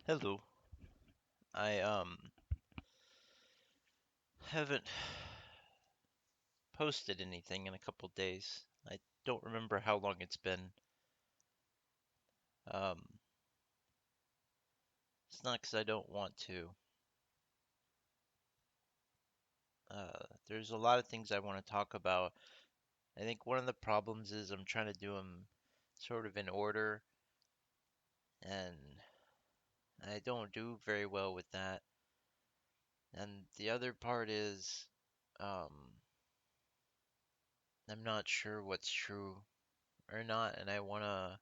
Hello. I haven't posted anything in a couple days. I don't remember how long it's been. Um, it's not 'cause I don't want to. There's a lot of things I want to talk about. I think one of the problems is I'm trying to do them sort of in order, and I don't do very well with that. And the other part is, um, I'm not sure what's true or not, and I want to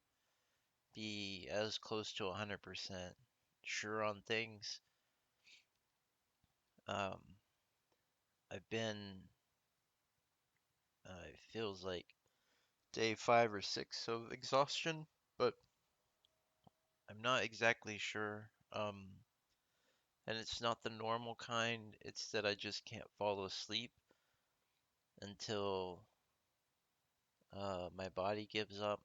be as close to 100% sure on things. Um, I've been, it feels like day 5 or 6 of exhaustion, but I'm not exactly sure. And it's not the normal kind, it's that I just can't fall asleep until my body gives up.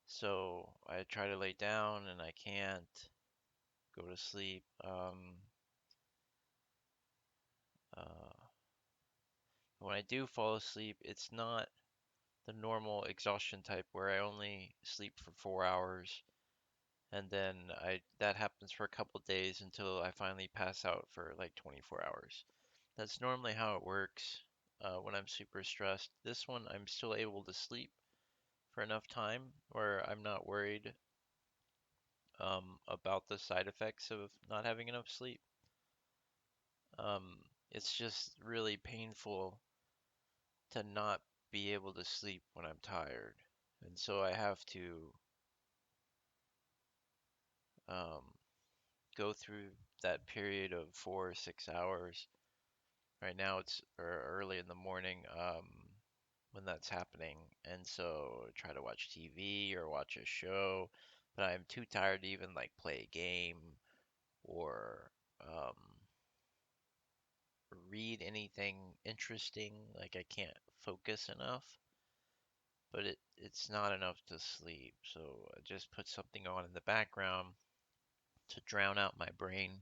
So I try to lay down and I can't go to sleep. Uh, when I do fall asleep, it's not the normal exhaustion type where I only sleep for 4 hours and then I that happens for a couple days until I finally pass out for like 24 hours. That's normally how it works when I'm super stressed. This one, I'm still able to sleep for enough time where I'm not worried about the side effects of not having enough sleep. Um, it's just really painful to not be able to sleep when I'm tired. And so I have to um, go through that period of 4 or 6 hours. Right now it's early in the morning when that's happening, and so I try to watch TV or watch a show, but I'm too tired to even like play a game or um, read anything interesting. Like I can't focus enough, but it's not enough to sleep. So I just put something on in the background to drown out my brain.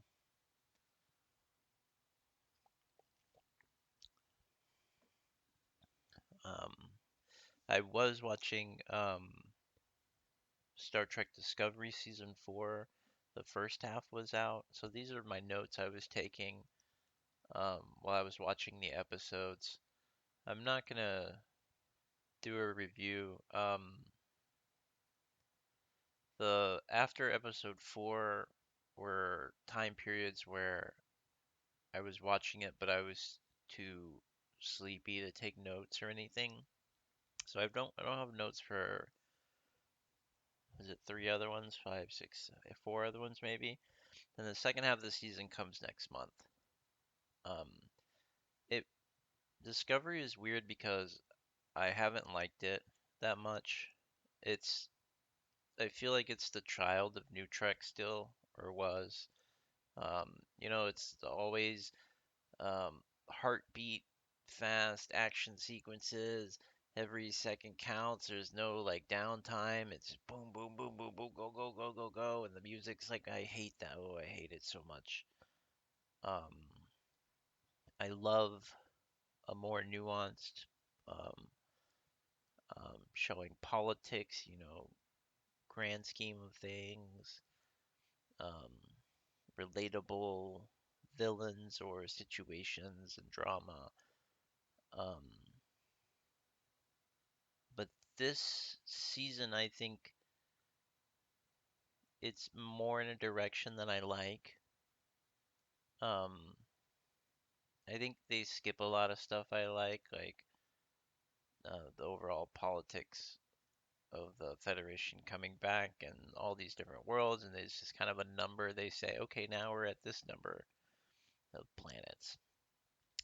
Um, I was watching Star Trek Discovery season 4. The first half was out, so these are my notes I was taking while I was watching the episodes. I'm not gonna do a review. The after episode 4 were time periods where I was watching it, but I was too sleepy to take notes or anything. So I don't have notes for, is it three other ones, five, six, four other ones maybe. Then the second half of the season comes next month. Um, it Discovery is weird because I haven't liked it that much. It's I feel like it's the child of New Trek still, or was. It's always heartbeat fast action sequences. Every second counts. There's no like downtime. It's boom, boom, boom, boom, boom, go, go, go, go, go, and the music's like I hate that. Oh, I hate it so much. Um, I love a more nuanced um, showing politics, grand scheme of things, um, relatable villains or situations and drama. Um, but this season, I think it's more in a direction that I like. Um, I think they skip a lot of stuff I like the overall politics of the Federation coming back and all these different worlds, and there's just kind of a number they say, okay, now we're at this number of planets,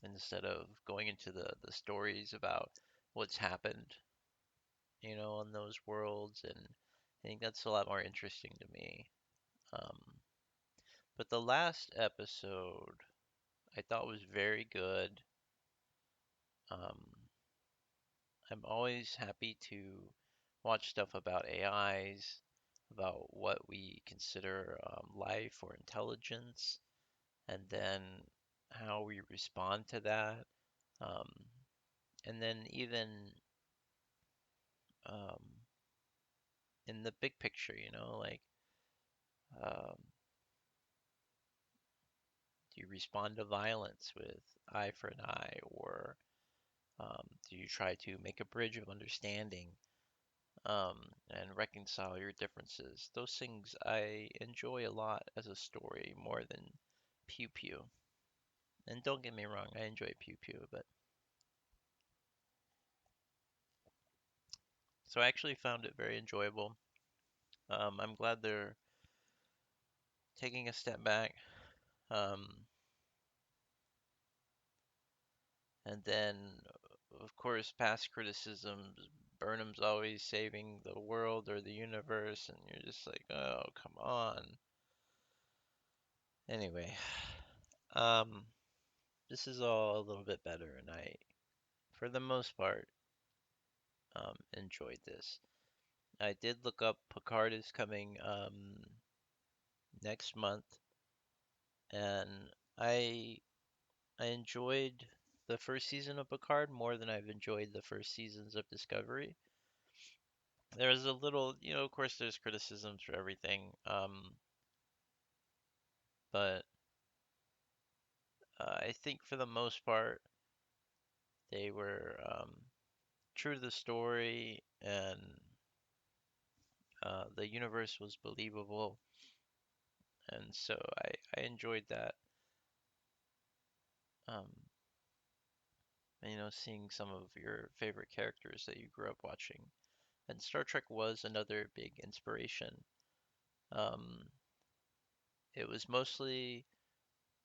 instead of going into the stories about what's happened, on those worlds, and I think that's a lot more interesting to me. Um, but the last episode I thought was very good. Um, I'm always happy to watch stuff about AIs. about what we consider life or intelligence, and then how we respond to that. Um, and then even um, in the big picture, like um, do you respond to violence with eye for an eye, or do you try to make a bridge of understanding and reconcile your differences? Those things I enjoy a lot as a story more than Pew Pew. And don't get me wrong, I enjoy Pew Pew, but so I actually found it very enjoyable. I'm glad they're taking a step back. Um, and then, of course, past criticisms. Burnham's always saving the world or the universe, and you're just like, oh, come on. Anyway, um, this is all a little bit better, and I, for the most part, enjoyed this. I did look up Picard is coming next month, and I I enjoyed the first season of Picard more than I've enjoyed the first seasons of Discovery. There's a little, of course, there's criticisms for everything, but I think for the most part they were true to the story, and the universe was believable, and so I enjoyed that. Um, seeing some of your favorite characters that you grew up watching. And Star Trek was another big inspiration. Um, it was mostly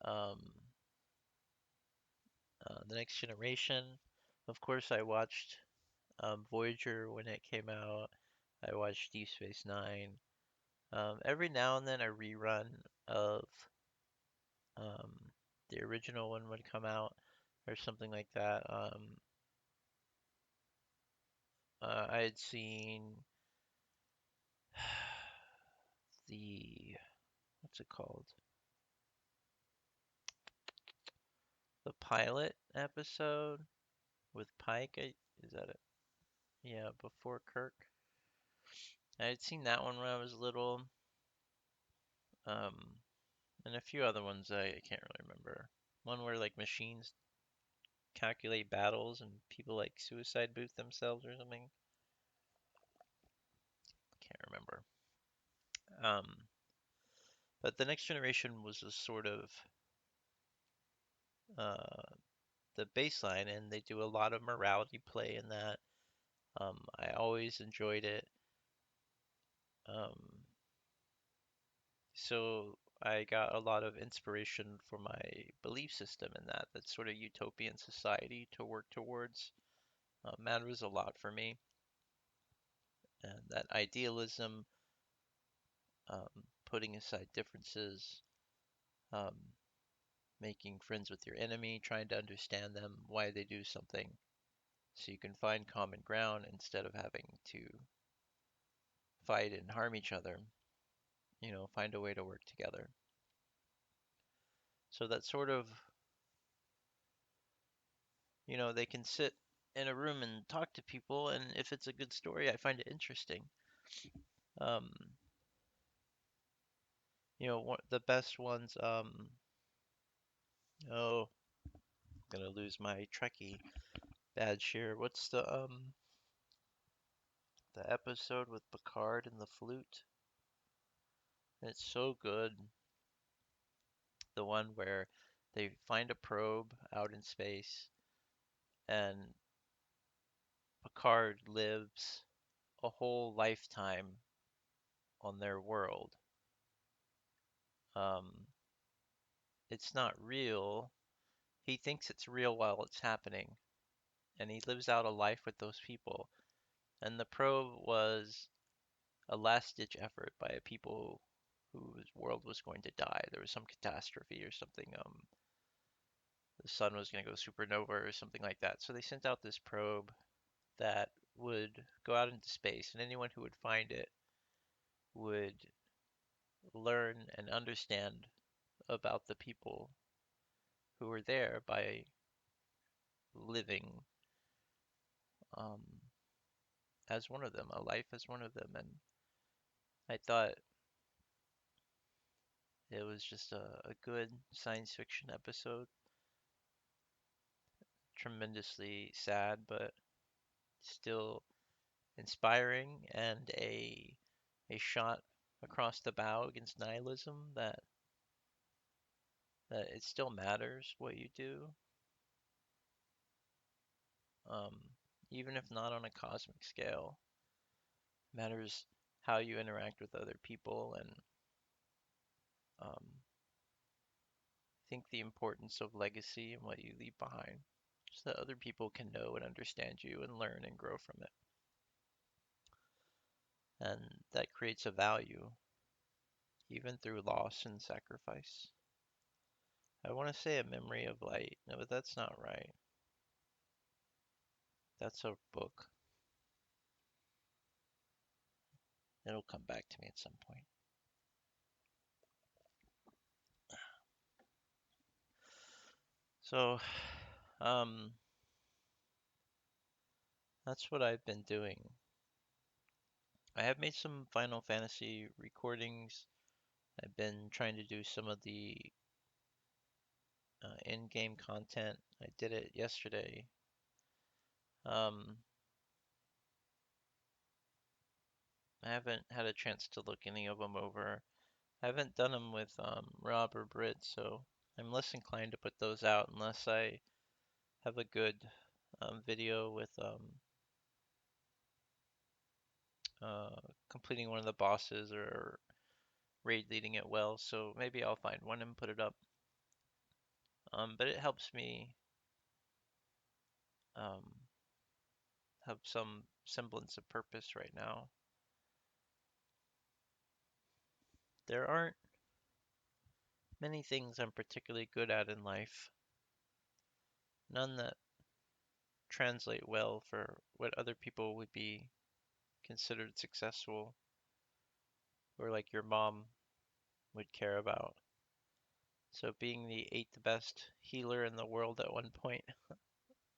um, The Next Generation. Of course, I watched Voyager when it came out. I watched Deep Space Nine. Every now and then, a rerun of um, the original one would come out or something like that. I had seen the what's it called? The pilot episode with Pike. Is that it? Yeah, before Kirk. I had seen that one when I was little, um, and a few other ones I can't really remember. One where like machines calculate battles and people like suicide boot themselves or something. Can't remember. Um, but the Next Generation was a sort of uh, the baseline, and they do a lot of morality play in that. I always enjoyed it. Um, so I got a lot of inspiration for my belief system in that sort of utopian society to work towards. Matters a lot for me, and that idealism, putting aside differences, um, making friends with your enemy, trying to understand them, why they do something, so you can find common ground instead of having to fight and harm each other. Find a way to work together. So that sort of, they can sit in a room and talk to people, and if it's a good story, I find it interesting. Um, the best ones. Oh, I'm gonna lose my Trekkie badge here. What's the episode with Picard and the flute? It's so good. The one where they find a probe out in space, and Picard lives a whole lifetime on their world. Um, it's not real. He thinks it's real while it's happening, and he lives out a life with those people. And the probe was a last-ditch effort by a people whose world was going to die. There was some catastrophe or something. The sun was going to go supernova or something like that. So they sent out this probe that would go out into space, and anyone who would find it would learn and understand about the people who were there by living um, as one of them, a life as one of them. And I thought it was just a good science fiction episode, tremendously sad, but still inspiring, and a shot across the bow against nihilism that it still matters what you do, um, even if not on a cosmic scale. Matters how you interact with other people, and um, I think the importance of legacy and what you leave behind, so that other people can know and understand you and learn and grow from it. And that creates a value, even through loss and sacrifice. I want to say a memory of light, no, but that's not right. That's a book. It'll come back to me at some point. So, um, that's what I've been doing. I have made some Final Fantasy recordings. I've been trying to do some of the in-game content. I did it yesterday. Um, I haven't had a chance to look any of them over. I haven't done them with Rob or Britt, so I'm less inclined to put those out unless I have a good video with uh, completing one of the bosses or raid leading it well. So maybe I'll find one and put it up. But it helps me um, have some semblance of purpose right now. There aren't many things I'm particularly good at in life, none that translate well for what other people would be considered successful or like your mom would care about. So being the eighth best healer in the world at one point,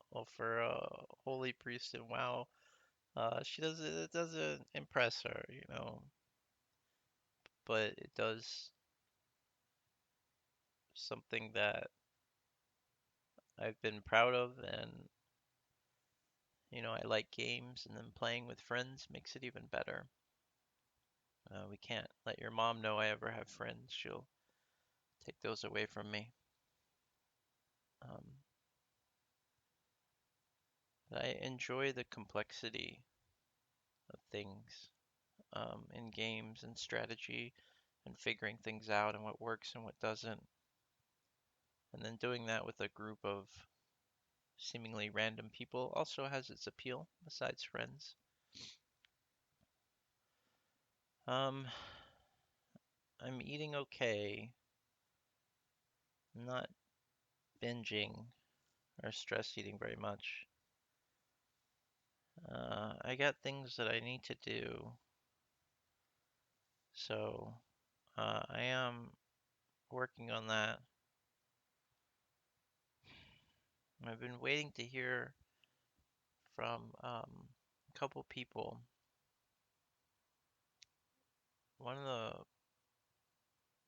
well, for a holy priest in WoW, she doesn't. It doesn't impress her, but it does something that I've been proud of, and I like games, and then playing with friends makes it even better. We can't let your mom know I ever have friends. She'll take those away from me. Um, but I enjoy the complexity of things in games and strategy and figuring things out and what works and what doesn't. And then doing that with a group of seemingly random people also has its appeal besides friends. Um, I'm eating okay. I'm not binging or stress eating very much. I got things that I need to do, so I am working on that. I've been waiting to hear from a couple people. One of the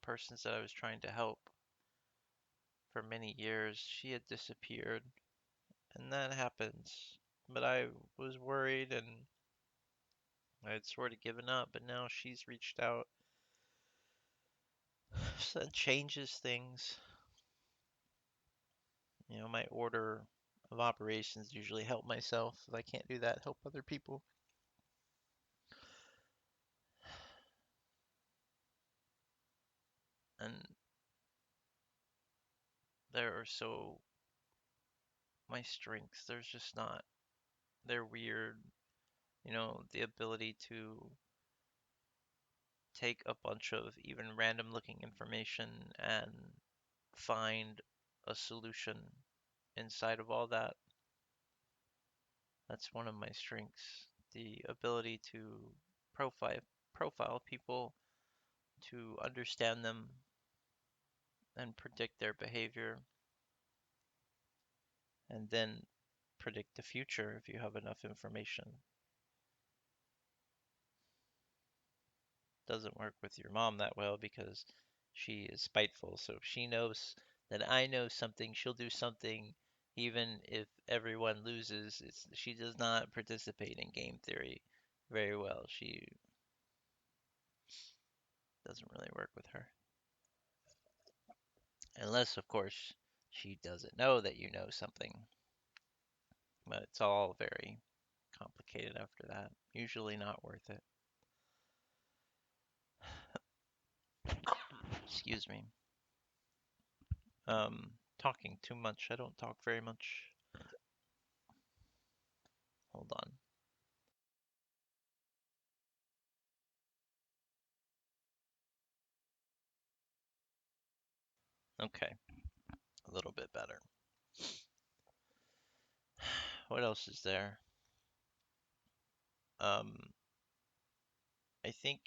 persons that I was trying to help for many years, she had disappeared, and that happens. But I was worried and I had sort of given up, but now she's reached out. So that changes things. My order of operations usually help myself. If I can't do that, help other people. And there are so my strengths, there's just not, they're weird. The ability to take a bunch of even random looking information and find a solution inside of all that. That's one of my strengths. The ability to profile profile people to understand them and predict their behavior, and then predict the future if you have enough information. Doesn't work with your mom that well because she is spiteful. So if she knows that I know something, she'll do something even if everyone loses. She does not participate in game theory very well. She doesn't really work with her. Unless, of course, she doesn't know that you know something. But it's all very complicated after that. Usually not worth it. Excuse me. Talking too much. I don't talk very much. Hold on. Okay, a little bit better. What else is there? Um, I think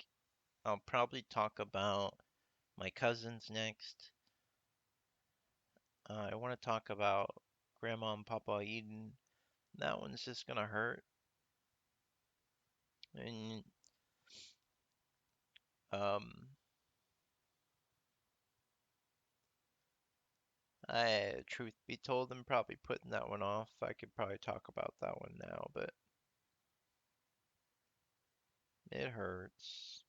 I'll probably talk about my cousins next. I want to talk about Grandma and Papa Eden. That one's just gonna hurt. And um, truth be told, I'm probably putting that one off. I could probably talk about that one now, but it hurts.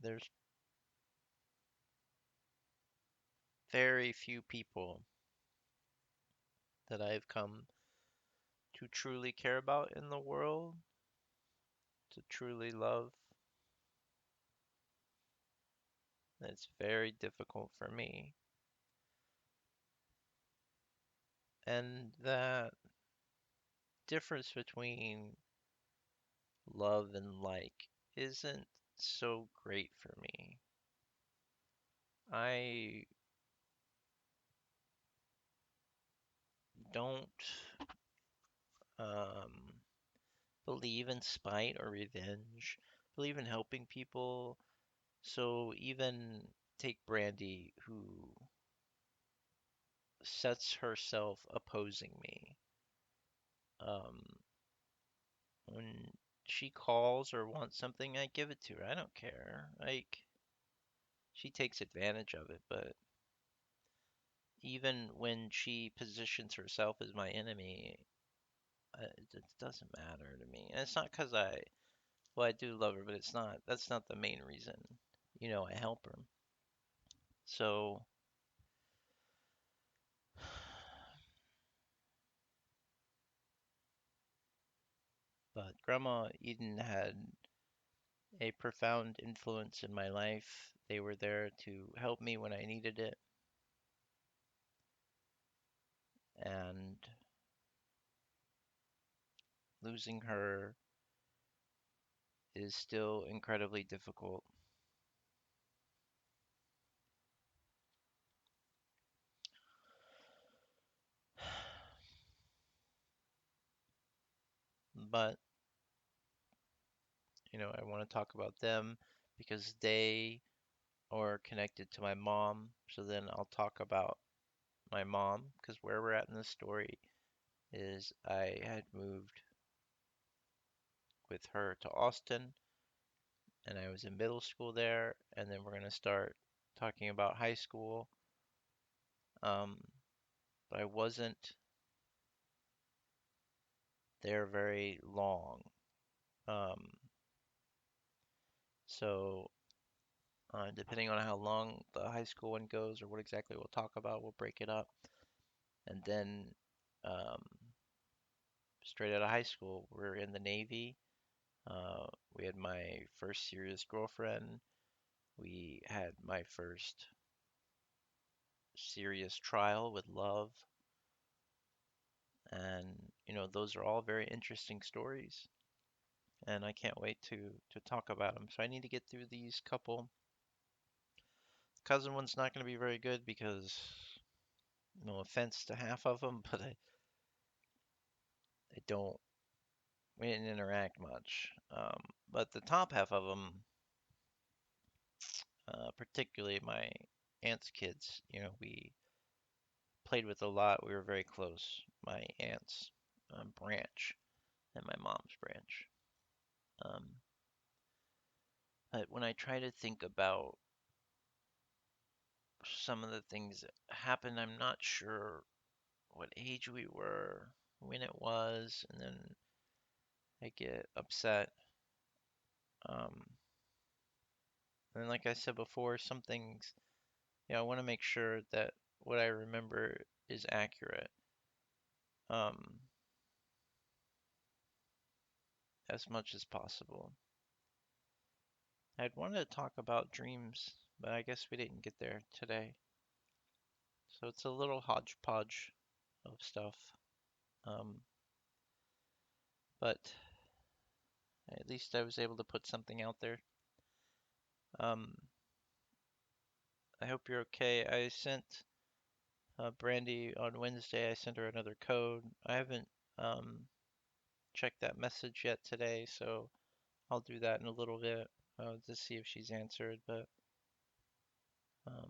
There's very few people that I've come to truly care about in the world, to truly love. It's very difficult for me. And that difference between love and like isn't so great for me. I don't um, believe in spite or revenge, believe in helping people. So even take Brandy, who sets herself opposing me. Um, when she calls or wants something, I give it to her. I don't care. Like, she takes advantage of it, but even when she positions herself as my enemy, it doesn't matter to me. And it's not because well, I do love her, but that's not the main reason. I help her. So, but Grandma Eden had a profound influence in my life. They were there to help me when I needed it, and losing her is still incredibly difficult. But, I want to talk about them because they are connected to my mom. So then I'll talk about my mom because where we're at in the story is I had moved with her to Austin and I was in middle school there, and then we're going to start talking about high school. Um, but I wasn't there very long. Um, so depending on how long the high school one goes or what exactly we'll talk about, we'll break it up. And then um, straight out of high school, we're in the Navy. Uh, we had my first serious girlfriend. We had my first serious trial with love. And, those are all very interesting stories. And I can't wait to talk about them. So I need to get through these couple. Cousin one's not going to be very good because no offense to half of them, but I don't we didn't interact much. But the top half of them, particularly my aunt's kids, we played with a lot. We were very close. My aunt's branch and my mom's branch. Um, but when I try to think about some of the things that happened, I'm not sure what age we were, when it was, and then I get upset. Um, and like I said before, some things, I want to make sure that what I remember is accurate, um, as much as possible. I'd wanted to talk about dreams, but I guess we didn't get there today. So it's a little hodgepodge of stuff. Um, but at least I was able to put something out there. Um, I hope you're okay. I sent Brandy on Wednesday. I sent her another code. I haven't um, checked that message yet today, so I'll do that in a little bit to see if she's answered. But um,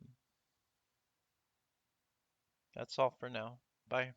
that's all for now. Bye.